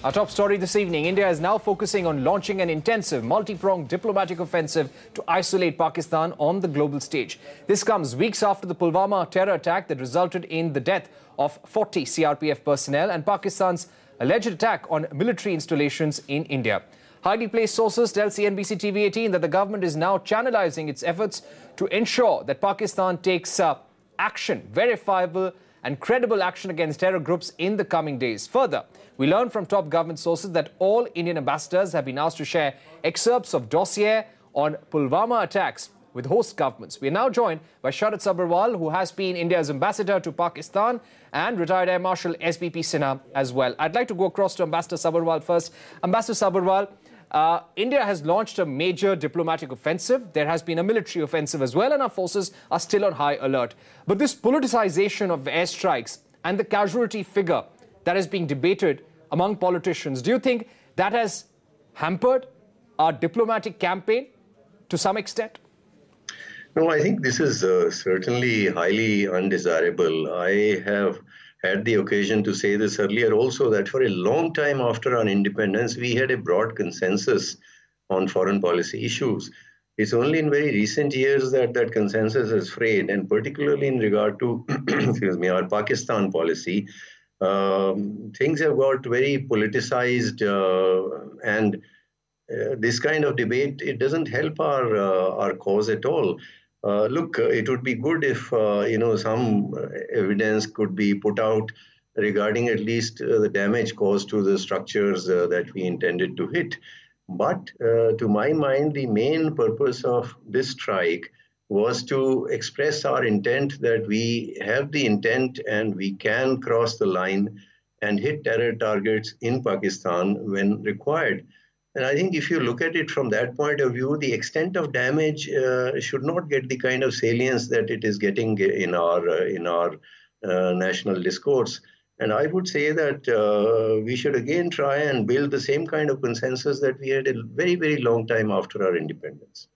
Our top story this evening, India is now focusing on launching an intensive, multi-pronged diplomatic offensive to isolate Pakistan on the global stage. This comes weeks after the Pulwama terror attack that resulted in the death of 40 CRPF personnel and Pakistan's alleged attack on military installations in India. Highly placed sources tell cnbc TV18 that the government is now channelizing its efforts to ensure that Pakistan takes action, verifiable and credible action against terror groups in the coming days. Further, we learned from top government sources that all Indian ambassadors have been asked to share excerpts of dossier on Pulwama attacks with host governments. We are now joined by Sharat Sabharwal, who has been India's ambassador to Pakistan, and retired Air Marshal SBP Sinha as well. I'd like to go across to Ambassador Sabharwal first. Ambassador Sabharwal, India has launched a major diplomatic offensive. There has been a military offensive as well, and our forces are still on high alert. But this politicization of airstrikes and the casualty figure that is being debated among politicians, do you think that has hampered our diplomatic campaign to some extent? No, I think this is certainly highly undesirable. I have had the occasion to say this earlier also, that for a long time after our independence, we had a broad consensus on foreign policy issues. It's only in very recent years that that consensus has frayed, and particularly in regard to excuse me, our Pakistan policy, things have got very politicized, and this kind of debate, it doesn't help our cause at all. Look, it would be good if some evidence could be put out regarding at least the damage caused to the structures that we intended to hit. But to my mind, the main purpose of this strike was to express our intent that we have the intent and we can cross the line and hit terror targets in Pakistan when required. And I think if you look at it from that point of view, the extent of damage should not get the kind of salience that it is getting in our national discourse. And I would say that we should again try and build the same kind of consensus that we had a very, very long time after our independence.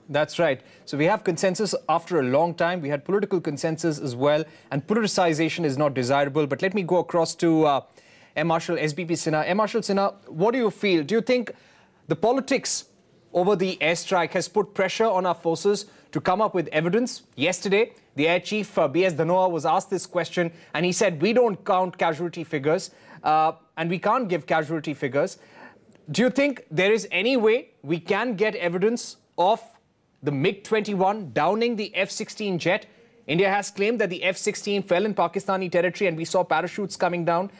That's right. So we have consensus after a long time. We had political consensus as well. And politicization is not desirable. But let me go across to Air Marshal SBP Sinha. Air Marshal Sinha, what do you feel? Do you think the politics over the airstrike has put pressure on our forces to come up with evidence? Yesterday, the Air Chief B.S. Dhanoa was asked this question, and he said, we don't count casualty figures, and we can't give casualty figures. Do you think there is any way we can get evidence of the MiG-21 downing the F-16 jet? India has claimed that the F-16 fell in Pakistani territory and we saw parachutes coming down.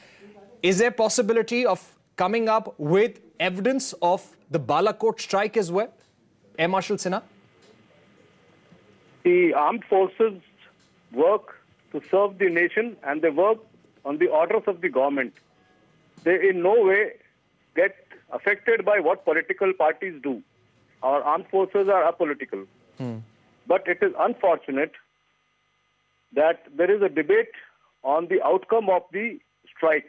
Is there possibility of coming up with evidence of the Balakot strike as well? Air Marshal Sinha? The armed forces work to serve the nation and they work on the orders of the government. They in no way get affected by what political parties do. Our armed forces are apolitical. But it is unfortunate that there is a debate on the outcome of the strike.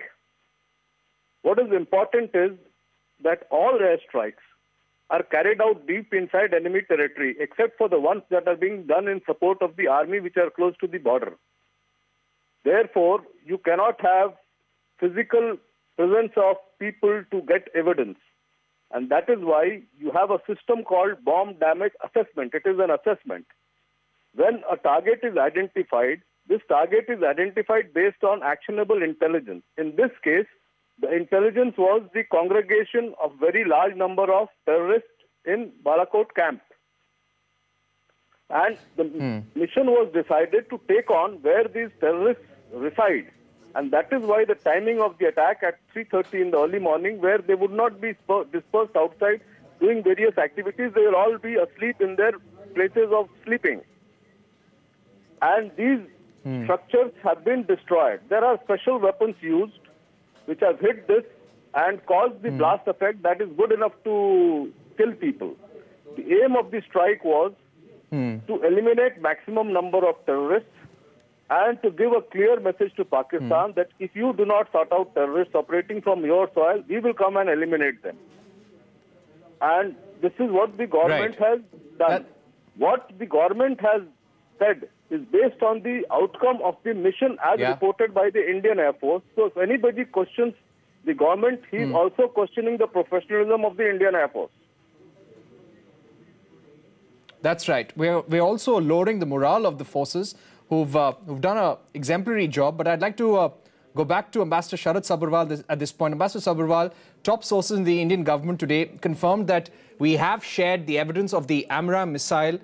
What is important is that all airstrikes are carried out deep inside enemy territory, except for the ones that are being done in support of the army, which are close to the border. Therefore, you cannot have physical presence of people to get evidence. And that is why you have a system called bomb damage assessment. It is an assessment. When a target is identified, this target is identified based on actionable intelligence. In this case, the intelligence was the congregation of very large number of terrorists in Balakot camp. And the mission was decided to take on where these terrorists reside. And that is why the timing of the attack at 3:30 in the early morning, where they would not be dispersed outside doing various activities, they will all be asleep in their places of sleeping. And these structures have been destroyed. There are special weapons used which have hit this and caused the blast effect that is good enough to kill people. The aim of the strike was to eliminate maximum number of terrorists and to give a clear message to Pakistan that if you do not sort out terrorists operating from your soil, we will come and eliminate them. And this is what the government has done. What the government has said is based on the outcome of the mission as reported by the Indian Air Force. So if anybody questions the government, he is also questioning the professionalism of the Indian Air Force. That's right. We're also lowering the morale of the forces who've done an exemplary job. But I'd like to go back to Ambassador Sharad Sabharwal at this point. Ambassador Sabharwal, top sources in the Indian government today confirmed that we have shared the evidence of the AMRAAM missile,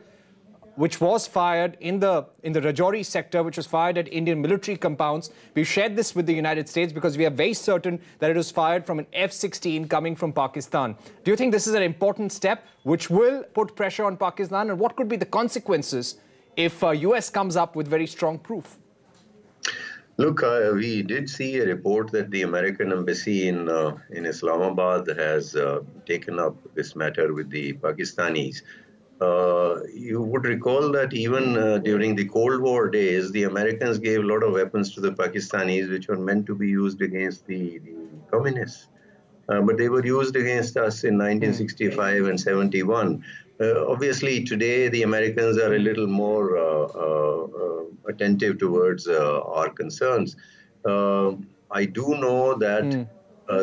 which was fired in the Rajouri sector, which was fired at Indian military compounds. We've shared this with the United States because we are very certain that it was fired from an F-16 coming from Pakistan. Do you think this is an important step which will put pressure on Pakistan? And what could be the consequences if US comes up with very strong proof? Look, we did see a report that the American embassy in Islamabad has taken up this matter with the Pakistanis. You would recall that even during the Cold War days, the Americans gave a lot of weapons to the Pakistanis, which were meant to be used against the communists. But they were used against us in 1965 and 71. Obviously, today, the Americans are a little more attentive towards our concerns. I do know that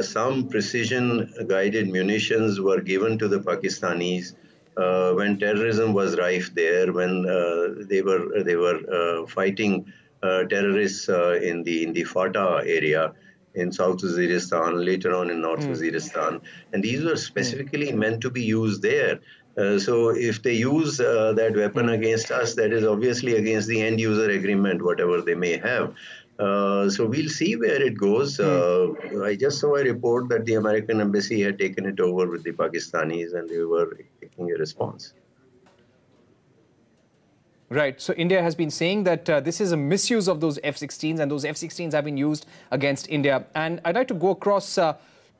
some precision-guided munitions were given to the Pakistanis when terrorism was rife there, when they were fighting terrorists in the Fatah area in South Waziristan, later on in North Waziristan, and these were specifically meant to be used there. So if they use that weapon against us, that is obviously against the end-user agreement, whatever they may have. So we'll see where it goes. I just saw a report that the American embassy had taken it over with the Pakistanis and they were taking a response. Right. So India has been saying that this is a misuse of those F-16s and those F-16s have been used against India. And I'd like to go across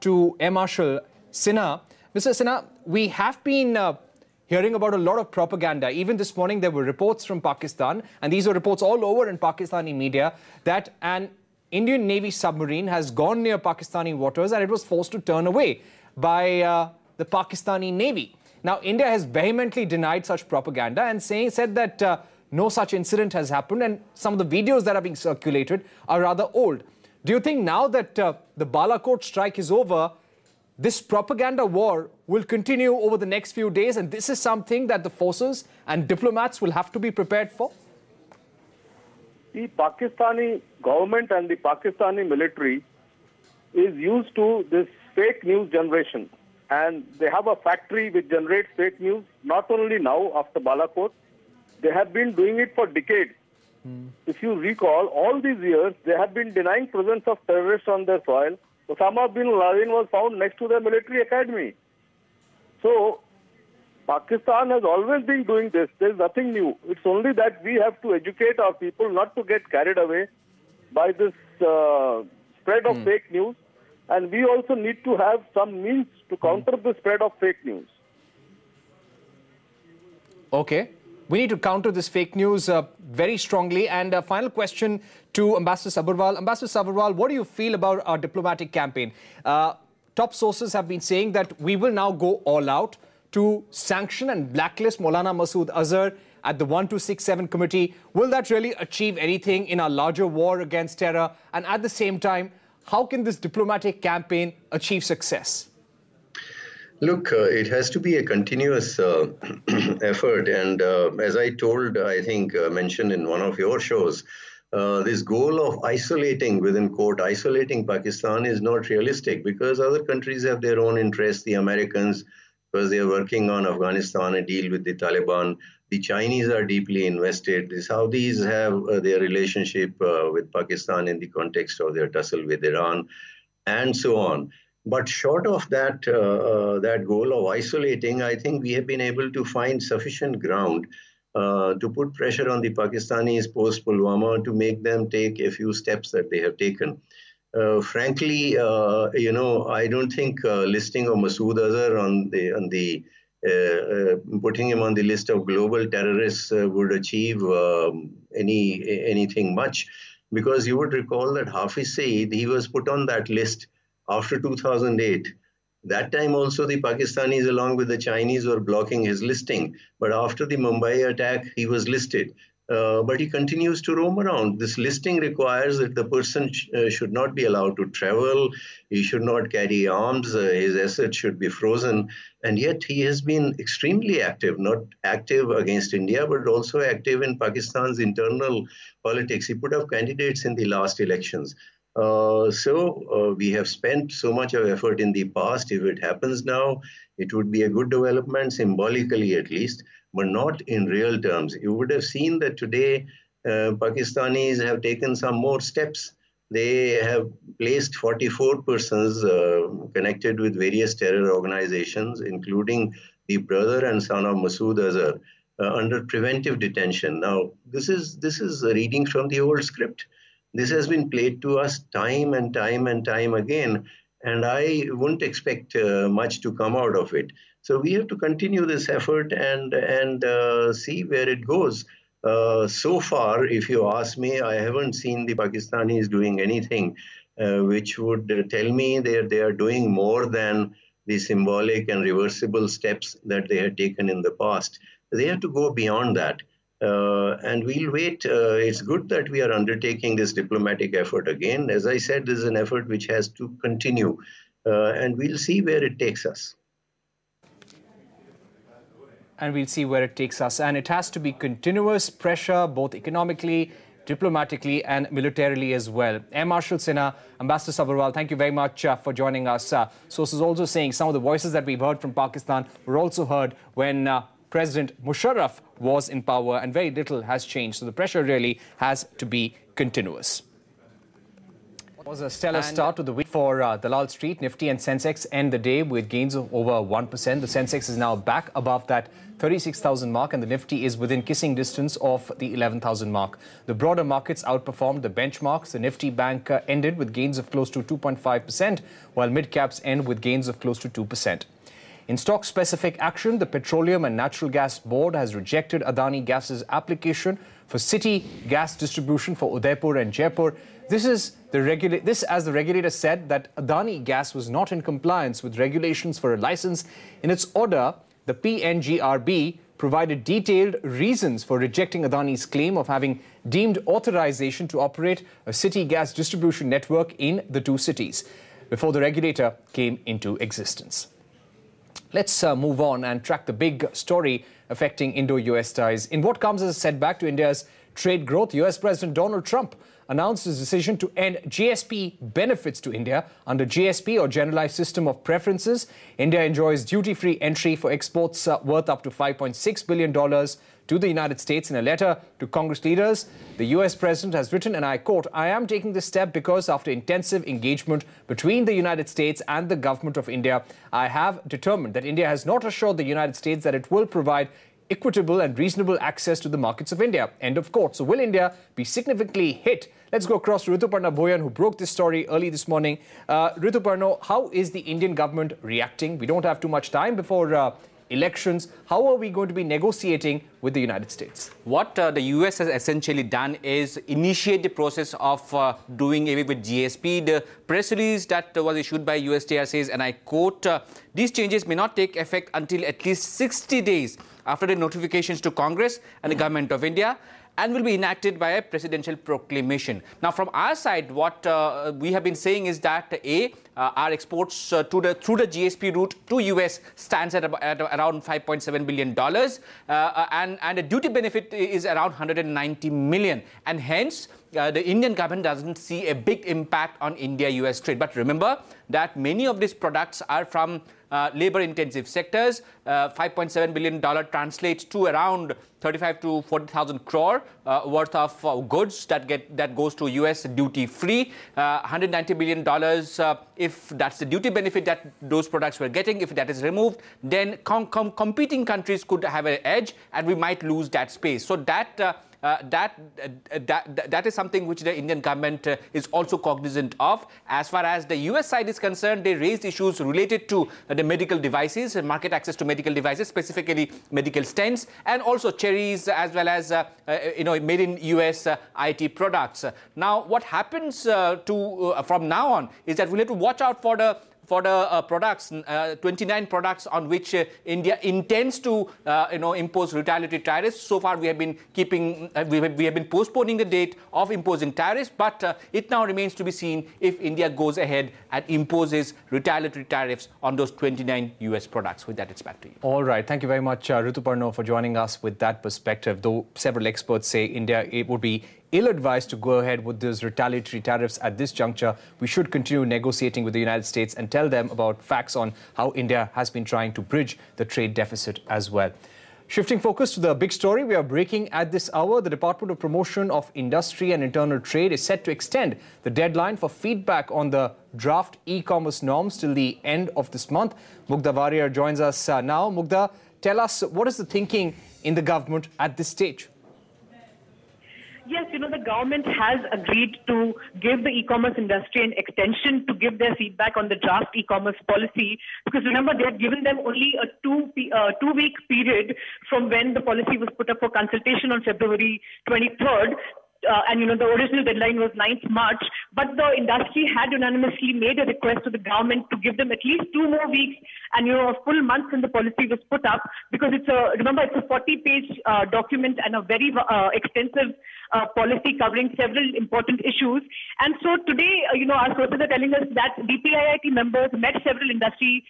to Air Marshal Sinha. Mr. Sinha, we have been hearing about a lot of propaganda. Even this morning, there were reports from Pakistan, and these were reports all over in Pakistani media, that an Indian Navy submarine has gone near Pakistani waters and it was forced to turn away by the Pakistani Navy. Now, India has vehemently denied such propaganda and said that no such incident has happened, and some of the videos that are being circulated are rather old. Do you think now that the Balakot strike is over, this propaganda war will continue over the next few days, and this is something that the forces and diplomats will have to be prepared for? The Pakistani government and the Pakistani military is used to this fake news generation. And they have a factory which generates fake news, not only now after Balakot. They have been doing it for decades. If you recall, all these years, they have been denying presence of terrorists on their soil. Osama bin Laden was found next to their military academy. So, Pakistan has always been doing this. There is nothing new. It's only that we have to educate our people not to get carried away by this spread of fake news. And we also need to have some means to counter the spread of fake news. Okay. We need to counter this fake news very strongly. And a final question to Ambassador Sabharwal. Ambassador Sabharwal, what do you feel about our diplomatic campaign? Top sources have been saying that we will now go all out to sanction and blacklist Maulana Masood Azhar at the 1267 committee. Will that really achieve anything in our larger war against terror? And at the same time, how can this diplomatic campaign achieve success? Look, it has to be a continuous effort. And as I told, I think, mentioned in one of your shows, this goal of isolating, within quote, isolating Pakistan is not realistic because other countries have their own interests. The Americans, because they are working on Afghanistan, a deal with the Taliban. The Chinese are deeply invested. The Saudis have their relationship with Pakistan in the context of their tussle with Iran, and so on. But short of that, that goal of isolating, I think we have been able to find sufficient ground to put pressure on the Pakistanis post-Pulwama to make them take a few steps that they have taken. Frankly, I don't think listing of Masood Azhar on the putting him on the list of global terrorists would achieve anything much, because you would recall that Hafiz Saeed, he was put on that list after 2008. That time also the Pakistanis along with the Chinese were blocking his listing. But after the Mumbai attack, he was listed. but he continues to roam around. This listing requires that the person should not be allowed to travel, he should not carry arms, his assets should be frozen, and yet he has been extremely active, not active against India, but also active in Pakistan's internal politics. He put up candidates in the last elections. We have spent so much of effort in the past. If it happens now, it would be a good development, symbolically at least, but not in real terms. You would have seen that today Pakistanis have taken some more steps. They have placed 44 persons connected with various terror organizations, including the brother and son of Masood Azhar, under preventive detention. Now, this is a reading from the old script. This has been played to us time and time and time again, and I wouldn't expect much to come out of it. So we have to continue this effort and see where it goes. So far, if you ask me, I haven't seen the Pakistanis doing anything which would tell me that they are doing more than the symbolic and reversible steps that they had taken in the past. They have to go beyond that. And we'll wait. It's good that we are undertaking this diplomatic effort again. As I said, this is an effort which has to continue, and we'll see where it takes us. And we'll see where it takes us. And it has to be continuous pressure, both economically, diplomatically, and militarily as well. Air Marshal Sinha, Ambassador Sabharwal, thank you very much for joining us. Sources also saying some of the voices that we've heard from Pakistan were also heard when President Musharraf was in power, and very little has changed. So the pressure really has to be continuous. It was a stellar start to the week for Dalal Street. Nifty and Sensex end the day with gains of over 1%. The Sensex is now back above that 36,000 mark, and the Nifty is within kissing distance of the 11,000 mark. The broader markets outperformed the benchmarks. The Nifty Bank ended with gains of close to 2.5%, while mid-caps end with gains of close to 2%. In stock-specific action, the Petroleum and Natural Gas Board has rejected Adani Gas's application for city gas distribution for Udaipur and Jaipur. This, as the regulator said, that Adani Gas was not in compliance with regulations for a license. In its order, the PNGRB provided detailed reasons for rejecting Adani's claim of having deemed authorization to operate a city gas distribution network in the two cities before the regulator came into existence. Let's move on and track the big story affecting Indo-US ties. In what comes as a setback to India's trade growth, US President Donald Trump announced his decision to end GSP benefits to India under GSP, or Generalized System of Preferences. India enjoys duty-free entry for exports worth up to $5.6 billion to the United States. In a letter to Congress leaders, the US president has written, and I quote, "I am taking this step because after intensive engagement between the United States and the government of India, I have determined that India has not assured the United States that it will provide equitable and reasonable access to the markets of India." End of quote. So will India be significantly hit? Let's go across to Rituparna Bhoyan, who broke this story early this morning. Rituparna, how is the Indian government reacting? We don't have too much time before elections. How are we going to be negotiating with the United States? What the US has essentially done is initiate the process of doing away with GSP. The press release that was issued by USTR says, and I quote, "These changes may not take effect until at least 60 days after the notifications to Congress and the government of India, and will be enacted by a presidential proclamation." Now, from our side, what we have been saying is that our exports through the GSP route to US stands at around $5.7 billion, and the duty benefit is around $190 million, and hence the Indian government doesn't see a big impact on India-US trade. But remember that many of these products are from labor-intensive sectors. $5.7 billion translates to around 35 to 40,000 crore worth of goods that goes to US duty-free. $190 billion, if that's the duty benefit that those products were getting, if that is removed, then competing countries could have an edge, and we might lose that space. So that is something which the Indian government is also cognizant of. As far as the US side is concerned, they raised issues related to the medical devices, market access to medical devices, specifically medical stents, and also cherries, as well as made in US IT products. Now, what happens from now on is that we'll have to watch out for for the products, 29 products on which India intends to, impose retaliatory tariffs. So far, we have been postponing the date of imposing tariffs, but it now remains to be seen if India goes ahead and imposes retaliatory tariffs on those 29 US products. With that, it's back to you. All right. Thank you very much, Rituparno, for joining us with that perspective. Though several experts say India would be ill-advised to go ahead with those retaliatory tariffs at this juncture, we should continue negotiating with the United States and tell them about facts on how India has been trying to bridge the trade deficit as well. Shifting focus to the big story we are breaking at this hour, the Department of Promotion of Industry and Internal Trade is set to extend the deadline for feedback on the draft e-commerce norms till the end of this month. Mugdha Warrier joins us now. Mugdha, tell us, what is the thinking in the government at this stage? Yes, the government has agreed to give the e-commerce industry an extension to give their feedback on the draft e-commerce policy. Because remember, they have given them only a two-week period from when the policy was put up for consultation on February 23rd. And the original deadline was 9th March, but the industry had unanimously made a request to the government to give them at least 2 more weeks and a full month since the policy was put up, because it's a 40-page document and a very extensive policy covering several important issues. And so today, our sources are telling us that DPIIT members met several industry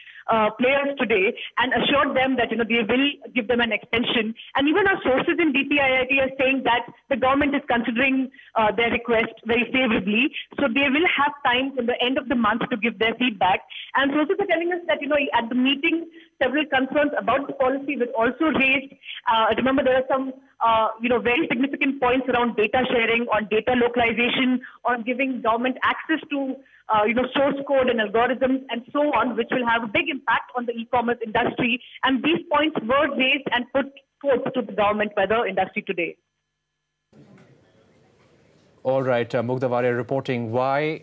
players today and assured them that they will give them an extension. And even our sources in DPIIT are saying that the government is considering their request very favorably. So they will have time till the end of the month to give their feedback. And sources are telling us that at the meeting, several concerns about the policy were also raised. Remember, there are some very significant points around data sharing, on data localization, on giving government access to source code and algorithms and so on, which will have a big impact on the e-commerce industry. And these points were raised and put forth to the government by the industry today. All right, Mugdha Warrier reporting why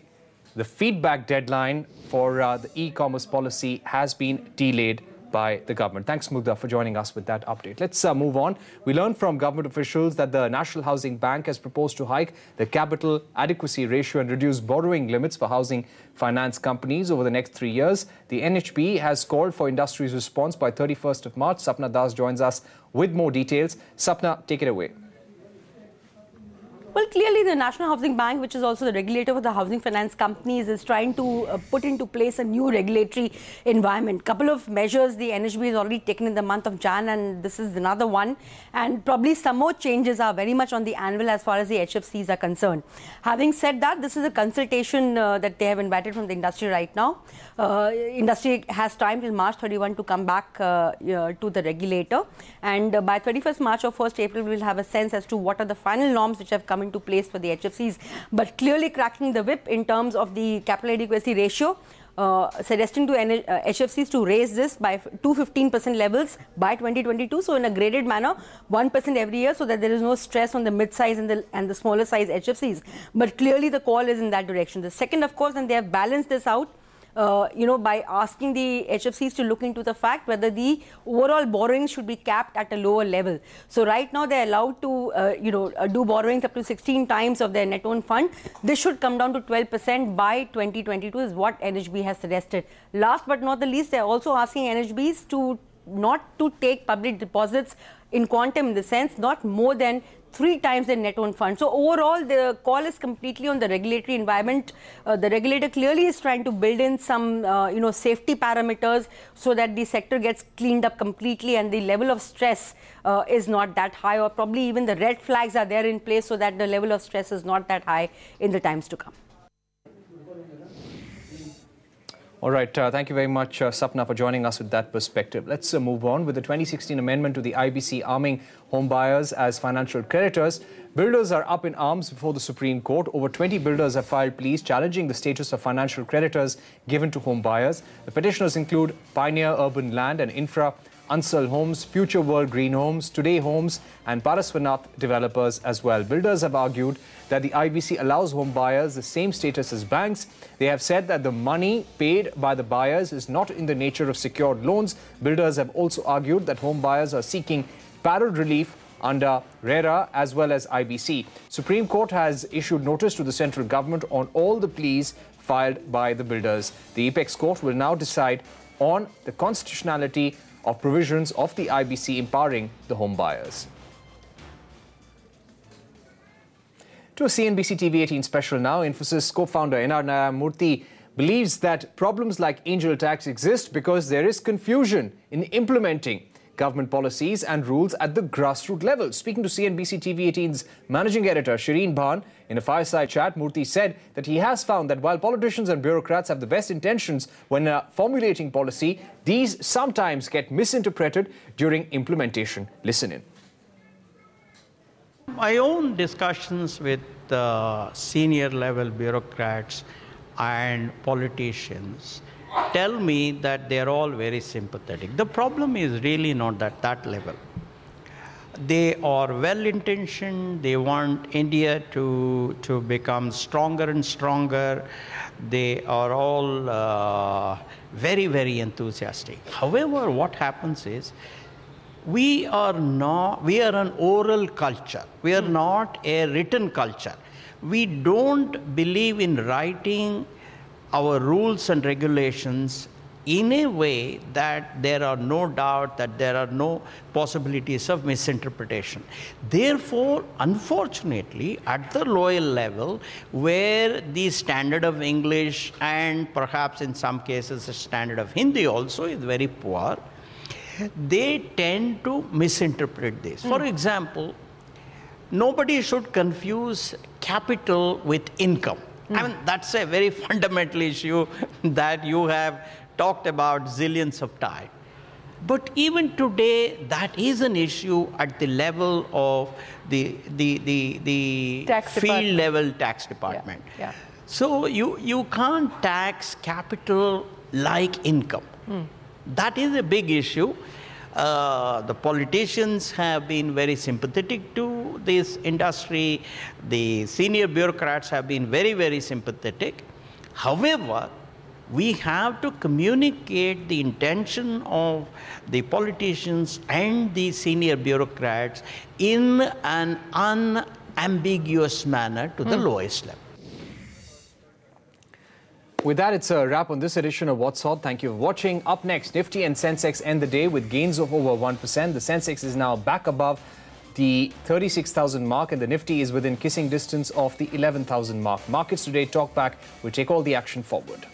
the feedback deadline for the e-commerce policy has been delayed by the government. Thanks, Mugdha, for joining us with that update. Let's move on. We learned from government officials that the National Housing Bank has proposed to hike the capital adequacy ratio and reduce borrowing limits for housing finance companies over the next 3 years. The NHB has called for industry's response by 31st of March. Sapna Das joins us with more details. Sapna, take it away. Well, clearly the National Housing Bank, which is also the regulator for the housing finance companies, is trying to put into place a new regulatory environment. Couple of measures the NHB has already taken in the month of Jan, and this is another one. And probably some more changes are very much on the anvil as far as the HFCs are concerned. Having said that, this is a consultation that they have invited from the industry right now. Industry has time till March 31 to come back to the regulator. And by 31st March or 1st April, we will have a sense as to what are the final norms which have come into place for the HFCs. But clearly cracking the whip in terms of the capital adequacy ratio, suggesting to HFCs to raise this by 15% levels by 2022. So in a graded manner, 1% every year, so that there is no stress on the mid-size and the smaller size HFCs. But clearly the call is in that direction. The second, of course, and they have balanced this out, by asking the HFCs to look into the fact whether the overall borrowings should be capped at a lower level. So right now they're allowed to, do borrowings up to 16 times of their net own fund. This should come down to 12% by 2022 is what NHB has suggested. Last but not the least, they're also asking NHBs to not to take public deposits in quantum, in the sense not more than 3 times their net own fund. So overall, the call is completely on the regulatory environment. The regulator clearly is trying to build in some, safety parameters so that the sector gets cleaned up completely and the level of stress is not that high, or probably even the red flags are there in place so that the level of stress is not that high in the times to come. All right. Thank you very much, Sapna, for joining us with that perspective. Let's move on with the 2016 amendment to the IBC arming home buyers as financial creditors. Builders are up in arms before the Supreme Court. Over 20 builders have filed pleas challenging the status of financial creditors given to home buyers. The petitioners include Pioneer Urban Land and Infra, Ansal Homes, Future World Green Homes, Today Homes and Paraswanath developers as well. Builders have argued that the IBC allows home buyers the same status as banks. They have said that the money paid by the buyers is not in the nature of secured loans. Builders have also argued that home buyers are seeking parallel relief under RERA as well as IBC. Supreme Court has issued notice to the central government on all the pleas filed by the builders. The Apex Court will now decide on the constitutionality of provisions of the IBC empowering the home buyers. To a CNBC TV 18 special now, Infosys co-founder N.R. Murthy believes that problems like angel tax exist because there is confusion in implementing government policies and rules at the grassroots level. Speaking to CNBC TV 18's managing editor Shireen Bhan in a fireside chat, Murthy said that he has found that while politicians and bureaucrats have the best intentions when formulating policy, these sometimes get misinterpreted during implementation. Listen in. My own discussions with senior level bureaucrats and politicians tell me that they're all very sympathetic. The problem is really not at that level. They are well-intentioned. They want India to become stronger and stronger. They are all very, very enthusiastic. However, what happens is, we are an oral culture. We are not a written culture. We don't believe in writing our rules and regulations in a way that there are no doubt, that there are no possibilities of misinterpretation. Therefore, unfortunately, at the lower level, where the standard of English and perhaps in some cases the standard of Hindi also is very poor, they tend to misinterpret this. For example, nobody should confuse capital with income. I mean, that's a very fundamental issue that you have talked about zillions of times. But even today, that is an issue at the level of the field level tax department. Yeah. So you can't tax capital like income. That is a big issue. The politicians have been very sympathetic to this industry. The senior bureaucrats have been very, very sympathetic. However, we have to communicate the intention of the politicians and the senior bureaucrats in an unambiguous manner to the lowest level. With that, it's a wrap on this edition of What's Hot. Thank you for watching. Up next, Nifty and Sensex end the day with gains of over 1%. The Sensex is now back above the 36,000 mark and the Nifty is within kissing distance of the 11,000 mark. Markets today talk back. We'll take all the action forward.